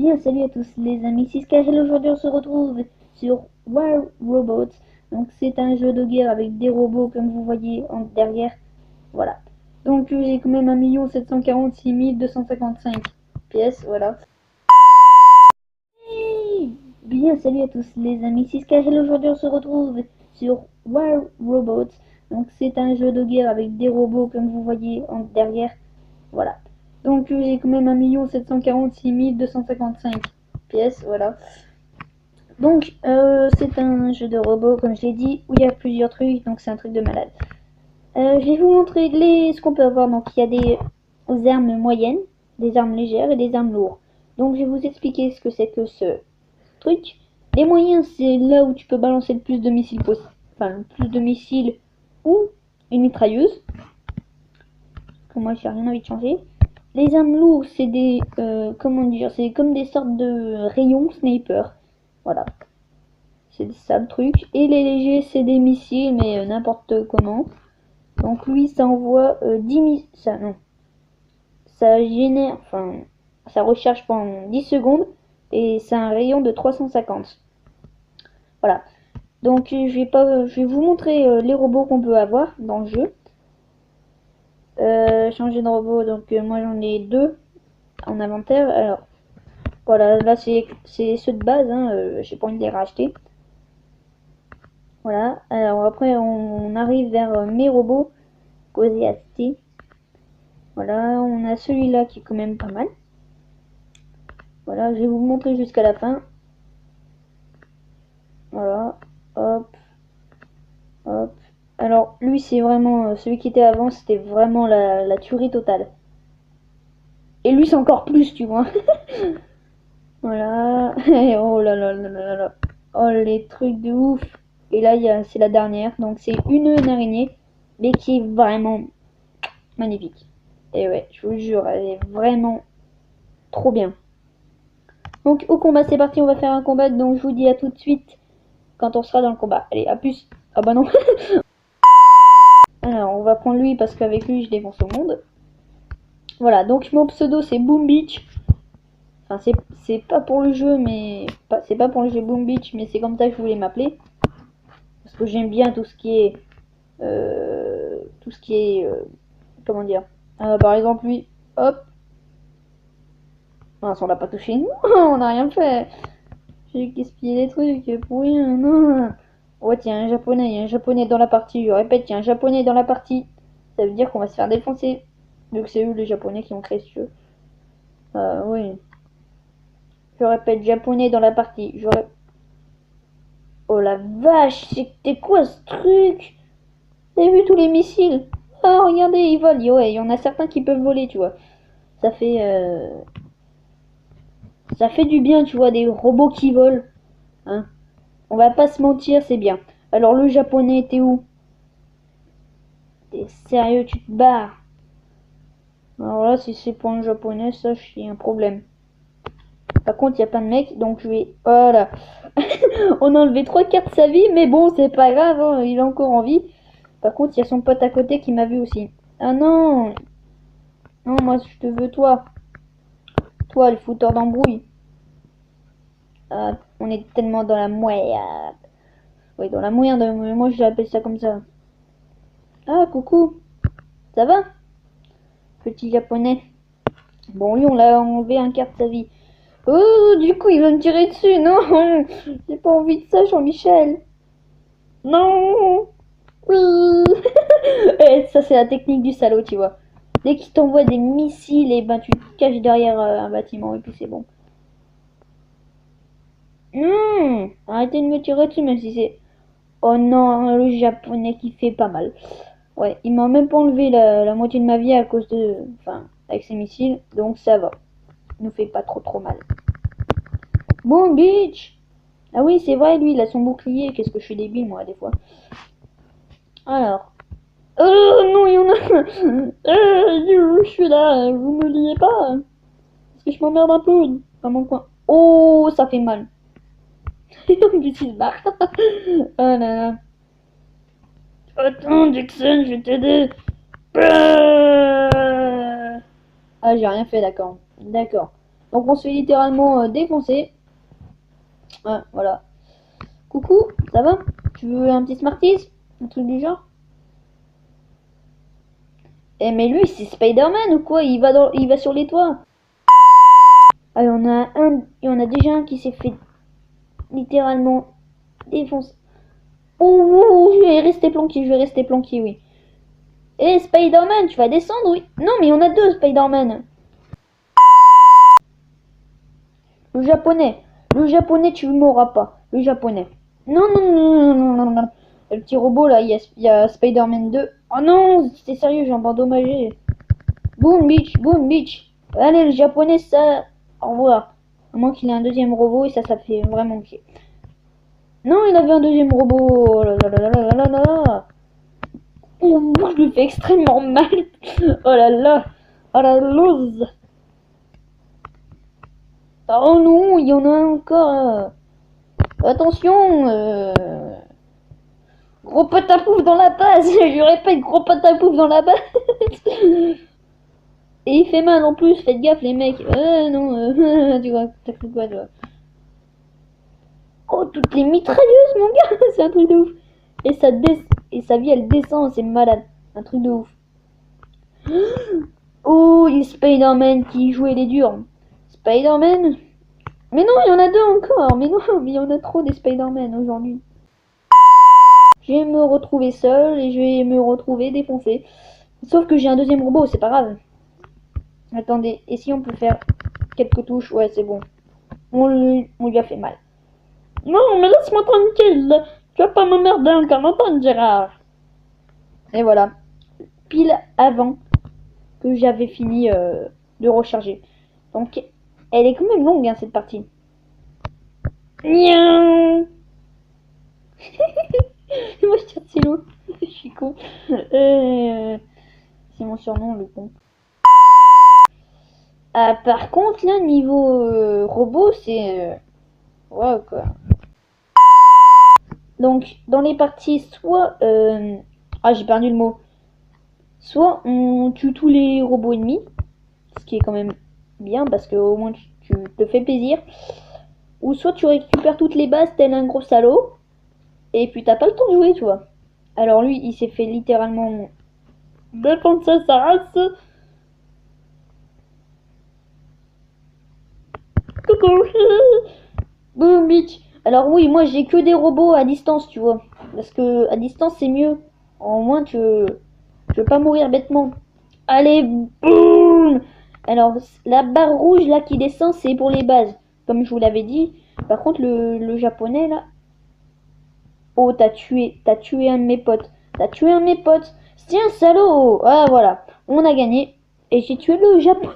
Bien, salut à tous les amis, c'est Skyrim. Aujourd'hui on se retrouve sur War Robots. Donc c'est un jeu de guerre avec des robots comme vous voyez derrière. Voilà. Donc j'ai quand même 1 746 255 pièces, voilà. Bien, salut à tous les amis, c'est Skyrim. Aujourd'hui on se retrouve sur War Robots. Donc c'est un jeu de guerre avec des robots comme vous voyez derrière. Voilà. Donc j'ai quand même 1 746 255 pièces, voilà. Donc c'est un jeu de robot comme je l'ai dit, où il y a plusieurs trucs, donc c'est un truc de malade. Je vais vous montrer ce qu'on peut avoir. Donc il y a des armes moyennes, des armes légères et des armes lourdes. Donc je vais vous expliquer ce que c'est que ce truc. Les moyens, c'est là où tu peux balancer le plus de missiles possible. Enfin, le plus de missiles ou une mitrailleuse. Parce que moi j'ai rien envie de changer. Les armes lourdes, c'est des comment dire, c'est comme des sortes de rayons sniper. Voilà. C'est ça le truc. Et les légers, c'est des missiles, mais n'importe comment. Donc lui, ça envoie 10 missiles. Ça, non. Ça génère, enfin, ça recharge pendant 10 secondes. Et c'est un rayon de 350. Voilà. Donc je vais vous montrer les robots qu'on peut avoir dans le jeu. Changer de robot, donc moi j'en ai deux en inventaire. Alors, voilà, là c'est ceux de base, hein, j'ai pas envie de les racheter. Voilà, alors après on arrive vers mes robots, Coséasté. Voilà, on a celui-là qui est quand même pas mal. Voilà, je vais vous montrer jusqu'à la fin. Voilà, hop, hop. Alors lui c'est vraiment, celui qui était avant, c'était vraiment la tuerie totale. Et lui c'est encore plus, tu vois. Voilà, oh là là là là là. Oh les trucs de ouf. Et là c'est la dernière, donc c'est une araignée, mais qui est vraiment magnifique. Et ouais, je vous jure, elle est vraiment trop bien. Donc au combat, c'est parti, on va faire un combat. Donc je vous dis à tout de suite quand on sera dans le combat. Allez, à plus. Ah bah non. Alors on va prendre lui parce qu'avec lui je défonce au monde. Voilà, donc mon pseudo c'est Boom Beach. Enfin c'est pas pour le jeu, mais c'est pas pour le jeu Boom Beach, mais c'est comme ça que je voulais m'appeler. Parce que j'aime bien tout ce qui est comment dire, par exemple lui, hop. Non, on l'a pas touché, nous, on n'a rien fait. J'ai gaspillé des trucs pour rien, non. Ouais, tiens, il y a un japonais dans la partie. Je répète, il y a un japonais dans la partie. Ça veut dire qu'on va se faire défoncer. Vu que c'est eux les japonais qui ont créé ce jeu. Oui. Je répète, japonais dans la partie. Oh la vache, c'était quoi ce truc? Vous avez vu tous les missiles? Oh, regardez, ils volent. Ouais, il y en a certains qui peuvent voler, tu vois. Ça fait, ça fait du bien, tu vois, des robots qui volent. Hein? On va pas se mentir, c'est bien. Alors le japonais, t'es où? T'es sérieux, tu te barres? Alors là, si c'est pour un japonais, ça, j'ai un problème. Par contre, il y a plein de mecs, donc je vais... Voilà. On a enlevé 3/4 de sa vie, mais bon, c'est pas grave, hein, il est encore en vie. Par contre, il y a son pote à côté qui m'a vu aussi. Ah non! Non, moi, je te veux, toi. Toi, le fouteur d'embrouille. Ah, on est tellement dans la mouette. Oui, dans la mouette, moi, j'appelle ça comme ça. Ah, coucou. Ça va? Petit japonais. Bon, lui, on l'a enlevé 1/4 de sa vie. Oh, du coup, il va me tirer dessus. Non, j'ai pas envie de ça, Jean-Michel. Non. Oui. Et ça, c'est la technique du salaud, tu vois. Dès qu'il t'envoie des missiles, et ben tu te caches derrière un bâtiment, et puis c'est bon. Arrêtez de me tirer dessus, même si c'est... Oh non, le japonais qui fait pas mal. Ouais, il m'a même pas enlevé la moitié de ma vie à cause de... Enfin, avec ses missiles, donc ça va. Il nous fait pas trop mal. Bon, bitch. Ah oui, c'est vrai, lui, il a son bouclier. Qu'est-ce que je suis débile, moi, des fois. Alors. Non, il y en a. Je suis là. Vous me liez pas. Parce que je m'emmerde un peu dans mon coin. Oh, ça fait mal. Du se barre. Oh là là. Attends, Jackson, je vais t'aider. Ah, j'ai rien fait, d'accord. D'accord. Donc on se fait littéralement défoncer. Ouais, voilà. Coucou, ça va? Tu veux un petit Smarties? Un truc du genre? Eh mais lui c'est Spider-Man ou quoi? Il va sur les toits. Ah, il y en a déjà un qui s'est fait littéralement défoncer. Oh, je vais rester planqué, oui. Eh Spider-Man, tu vas descendre, oui. Non mais il y en a deux Spider-Man. Le japonais tu m'auras pas. Le japonais. Non, non, non, non, non, non, non. Le petit robot là, il y a Spider-Man 2. Oh non, c'est sérieux, j'ai endommagé. Boom, bitch, boom, bitch. Allez, le japonais, ça. Au revoir. À moins qu'il ait un deuxième robot et ça fait vraiment chier. Non, il avait un deuxième robot. Oh là là là là là là là. Oh, je le fais extrêmement mal. Oh là là. Oh la loose. Oh non, il y en a encore. Attention. Gros pote à pouf dans la base. Je répète, gros pote à pouf dans la base. Et il fait mal en plus. Faites gaffe les mecs. Non. Tu vois, t'as cru quoi toi? Oh, toutes les mitrailleuses, mon gars. C'est un truc de ouf. Et sa vie, elle descend. C'est malade. Un truc de ouf. Oh, il y a Spider-Man qui jouait les durs. Spider-Man. Mais non, il y en a deux encore. Mais non, mais il y en a trop des Spider-Man aujourd'hui. Je vais me retrouver seul et je vais me retrouver défoncé. Sauf que j'ai un deuxième robot, c'est pas grave. Attendez, et si on peut faire quelques touches? Ouais, c'est bon. On lui a fait mal. Non, mais laisse-moi tranquille. Tu vas pas m'emmerder encore longtemps, Gérard. Et voilà. Pile avant que j'avais fini de recharger. Donc, elle est quand même longue, hein, cette partie. Moi, je tire de silo. Je suis con. C'est mon surnom, le con. Ah, par contre, là, niveau robot, c'est... ouais, quoi. Donc, dans les parties, soit... ah, j'ai perdu le mot. Soit on tue tous les robots ennemis, ce qui est quand même bien, parce que au moins tu te fais plaisir. Ou soit tu récupères toutes les bases tel un gros salaud, et puis t'as pas le temps de jouer, tu vois. Alors lui, il s'est fait littéralement défoncer sa race. Coucou. Boom, bitch. Alors oui, moi j'ai que des robots à distance, tu vois. Parce que à distance c'est mieux. Au moins tu veux pas mourir bêtement. Allez, boum. Alors la barre rouge là qui descend, c'est pour les bases. Comme je vous l'avais dit. Par contre le japonais là. Oh, t'as tué un de mes potes. T'as tué un de mes potes. Tiens, salaud. Ah voilà, on a gagné. Et j'ai tué le japonais.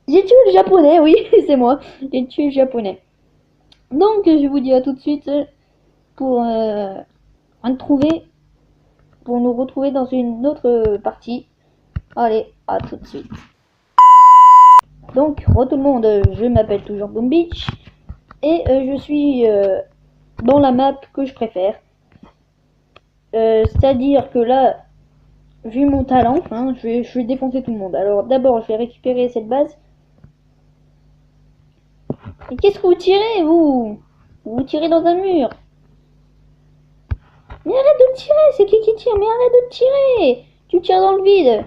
J'ai tué le japonais, oui, c'est moi. J'ai tué le japonais. Donc, je vous dis à tout de suite pour retrouver, pour nous retrouver dans une autre partie. Allez, à tout de suite. Donc, re tout le monde, je m'appelle toujours Boom Beach et je suis dans la map que je préfère. C'est-à-dire que là, vu mon talent, hein, je vais défoncer tout le monde. Alors, d'abord, je vais récupérer cette base. Et qu'est-ce que vous tirez, vous? Vous tirez dans un mur. Mais arrête de tirer, c'est qui tire? Mais arrête de tirer. Tu tires dans le vide.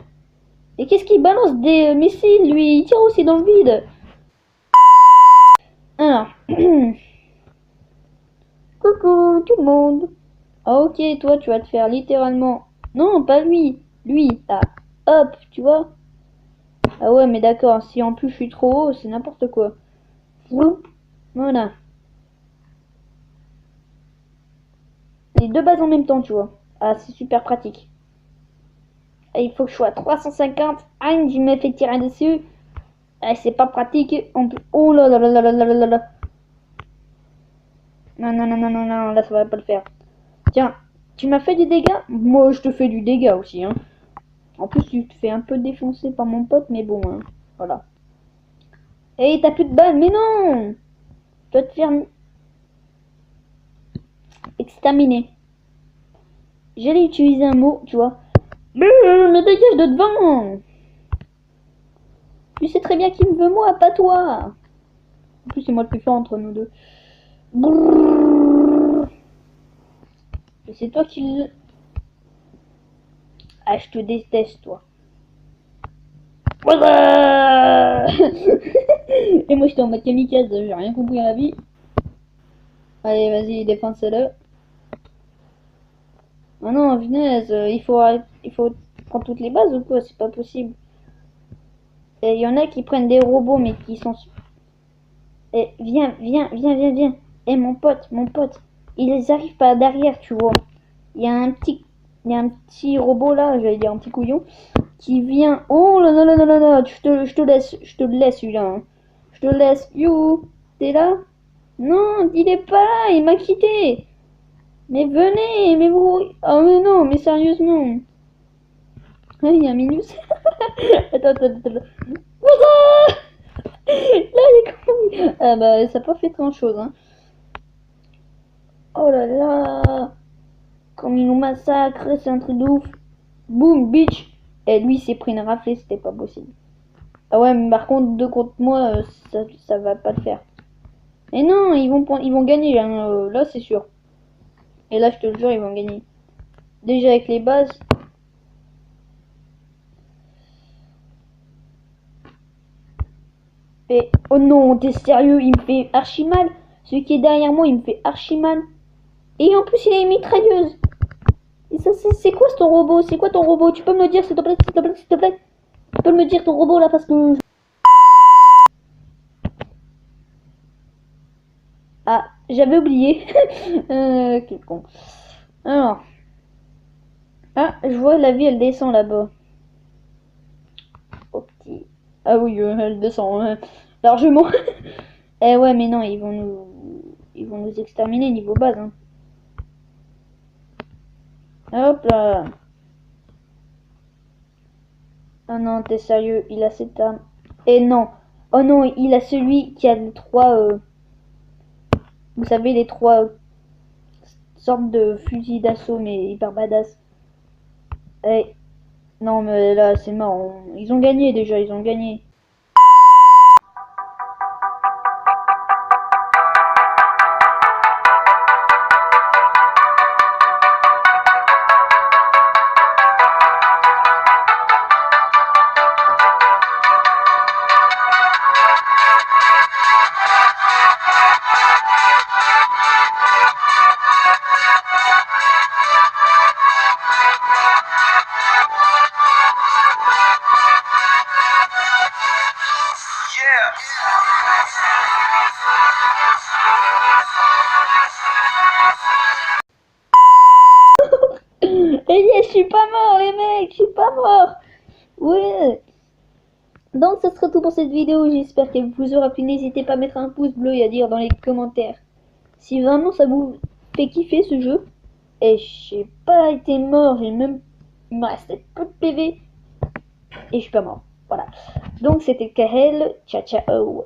Et qu'est-ce qu'il balance des missiles, lui? Il tire aussi dans le vide. Alors. Coucou tout le monde. Ah, ok, toi tu vas te faire littéralement... Non, pas lui. Lui, là. Hop, tu vois? Ah ouais, mais d'accord, si en plus je suis trop haut, c'est n'importe quoi. Voilà. Les deux bases en même temps, tu vois. Ah, c'est super pratique. Et il faut que je sois à 350. Ah, je me fais tirer dessus. Ah, c'est pas pratique. Oh là là là là là là là là. Non, non, non, non, non, non, là ça va pas le faire. Tiens, tu m'as fait des dégâts? Moi je te fais du dégât aussi, hein. En plus tu te fais un peu défoncer par mon pote, mais bon, hein. Voilà. Et t'as plus de balles, mais non! Tu vas te faire exterminer. J'allais utiliser un mot, tu vois. Mais dégage de devant! Tu sais très bien qu'il me veut moi, pas toi. En plus, c'est moi le plus fort entre nous deux. Brrr. Et c'est toi qui le... Ah, je te déteste, toi. Voilà. Et moi, j'étais en mode kamikaze, j'ai rien compris à la vie. Allez, vas-y, défonce-le. Oh non, punaise, il faut prendre toutes les bases ou quoi? C'est pas possible. Et il y en a qui prennent des robots, mais qui sont... Et viens. Et mon pote, ils arrivent par derrière, tu vois. Il y a un petit, il y a un petit robot là, j'allais dire un petit couillon, qui vient. Oh là là là là là là, je te le laisse celui-là. Hein. Je te le laisse. You, t'es là? Non, il est pas là, il m'a quitté. Mais venez, mais vous. Oh mais non, mais sérieusement. Ah, il y a un minus. Attends. Voilà. Là, il est con. Ah bah, ça n'a pas fait grand chose. Hein. Oh là là. Comme il nous massacre, c'est un truc de ouf. Boum, bitch. Et lui, il s'est pris une raflée, c'était pas possible. Ah ouais, mais par contre, deux contre moi, ça va pas le faire. Et non, ils vont gagner, hein, là, c'est sûr. Et là, je te le jure, ils vont gagner. Déjà avec les bases. Et oh non, t'es sérieux, il me fait archi mal. Celui qui est derrière moi, il me fait archi mal. Et en plus, il a une mitrailleuse. Et ça, c'est quoi ton robot? C'est quoi ton robot? Tu peux me le dire, s'il te plaît, s'il te plaît, s'il te plaît? Tu peux me dire ton robot là parce que... Ah, j'avais oublié. Quel con. Alors. Ah, je vois la vie, elle descend là-bas. Oh petit. Ah oui, elle descend largement. Eh ouais, mais non, ils vont nous exterminer niveau base. Hein. Hop là. Oh non, t'es sérieux, il a cette arme. Et non. Oh non, il a celui qui a les trois... vous savez, les trois sortes de fusils d'assaut, mais hyper badass. Eh, non, mais là, c'est mort. Ils ont gagné déjà, ils ont gagné. Et je suis pas mort, les mecs, je suis pas mort. Ouais. Donc, ça sera tout pour cette vidéo. J'espère qu'elle vous aura plu. N'hésitez pas à mettre un pouce bleu et à dire dans les commentaires si vraiment ça vous fait kiffer ce jeu. Et j'ai pas été mort, j'ai même... Il me restait peu de PV. Et je suis pas mort. Voilà. Donc, c'était Kahel. Ciao, ciao.